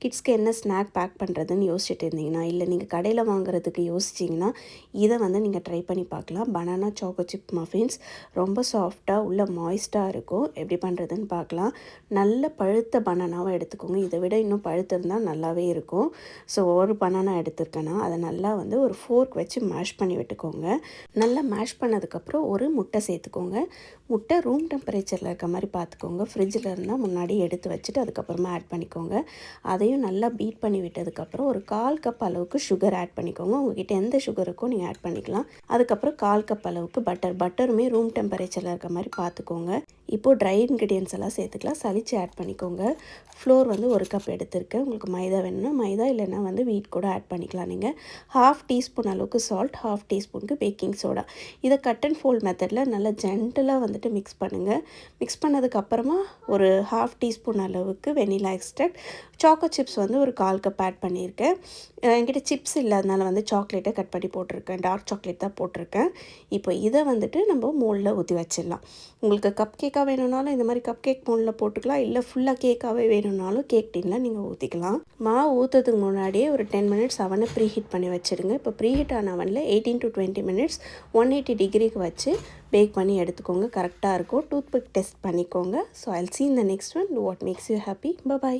கிட்ஸ்க்கு என்ன snack back பண்ணுறதுன்னு யோசிச்சுட்டு இருந்தீங்கன்னா, இல்லை நீங்கள் கடையில் வாங்குறதுக்கு யோசிச்சிங்கன்னா, இதை வந்து நீங்கள் ட்ரை பண்ணி பார்க்கலாம். பனானா சாக்கோ சிப் மஃபின்ஸ் ரொம்ப சாஃப்டாக உள்ள மாய்ஸ்ட்டாக இருக்கும். எப்படி பண்ணுறதுன்னு பார்க்கலாம். நல்ல பழுத்த பனானாவை எடுத்துக்கோங்க. இதை விட இன்னும் பழுத்து இருந்தால் நல்லாவே இருக்கும். ஸோ ஒரு பனானா எடுத்துருக்கேன்னா அதை நல்லா வந்து ஒரு ஃபோர்க் வச்சு மேஷ் பண்ணி விட்டுக்கோங்க. நல்லா மேஷ் பண்ணதுக்கப்புறம் ஒரு முட்டை சேர்த்துக்கோங்க. முட்டை ரூம் டெம்பரேச்சரில் இருக்க மாதிரி பார்த்துக்கோங்க. ஃப்ரிட்ஜில் இருந்தால் முன்னாடி எடுத்து வச்சுட்டு அதுக்கப்புறமா ஆட் பண்ணிக்கோங்க. அதையும் நல்லா பீட் பண்ணி விட்டதுக்கப்புறம் ஒரு 1/4 கப் அளவுக்கு சுகர் ஆட் பண்ணிக்கோங்க. உங்கள்கிட்ட எந்த சுகருக்கும் நீங்கள் ஆட் பண்ணிக்கலாம். அதுக்கப்புறம் 1/4 கப் அளவுக்கு பட்டருமே ரூம் டெம்பரேச்சரில் இருக்க மாதிரி பார்த்துக்கோங்க. இப்போது ட்ரை இன்க்ரீடியன்ஸ் எல்லாம் சேர்த்துக்கலாம். சலிச்சு ஆட் பண்ணிக்கோங்க. ஃப்ளோர் வந்து 1 கப் எடுத்திருக்கேன். உங்களுக்கு மைதா வேணும்னா மைதா, இல்லைன்னா வந்து வீட் கூட ஆட் பண்ணிக்கலாம். நீங்கள் 1/2 டீஸ்பூன் அளவுக்கு சால்ட், 1/2 டீஸ்பூனுக்கு பேக்கிங் சோடா. இதை கட் அண்ட் ஃபோல்ட் மெத்தடில் நல்லா ஜென்டலாக வந்துட்டு மிக்ஸ் பண்ணுங்கள். மிக்ஸ் பண்ணதுக்கப்புறமா ஒரு 1/2 டீஸ்பூன் அளவுக்கு வெனிலா எக்ஸ்ட்ராக்ட், சாக்கோ சிப்ஸ் வந்து ஒரு 1/4 கப் ஆட் பண்ணியிருக்கேன். என்கிட்ட சிப்ஸ் இல்லாதனால வந்து சாக்லேட்டை கட் பண்ணி போட்டிருக்கேன். டார்க் சாக்லேட் தான் போட்டிருக்கேன். இப்போ இதை வந்துட்டு நம்ம மோல்டில் ஊற்றி வச்சிடலாம். உங்களுக்கு கப் கேக்காக வேணும்னாலும் இந்த மாதிரி கப் கேக் மோல்டில் போட்டுக்கலாம். இல்லை ஃபுல்லாக கேக்காகவே வேணும்னாலும் கேக் டின்னில் நீங்கள் ஊற்றிக்கலாம். மாவு ஊற்றுறதுக்கு முன்னாடியே ஒரு 10 மினிட்ஸ் அவனை ப்ரீ ஹீட் பண்ணி வச்சுருங்க. இப்போ ப்ரீ ஹீட் ஆன அவனில் 18 to 20 மினிட்ஸ் 180 டிகிரிக்கு வச்சு பேக் பண்ணி எடுத்துக்கோங்க. கரெக்டாக இருக்கும். டூத் பிக் டெஸ்ட் பண்ணிக்கோங்க. So I'll see in the next one. What makes you happy. By.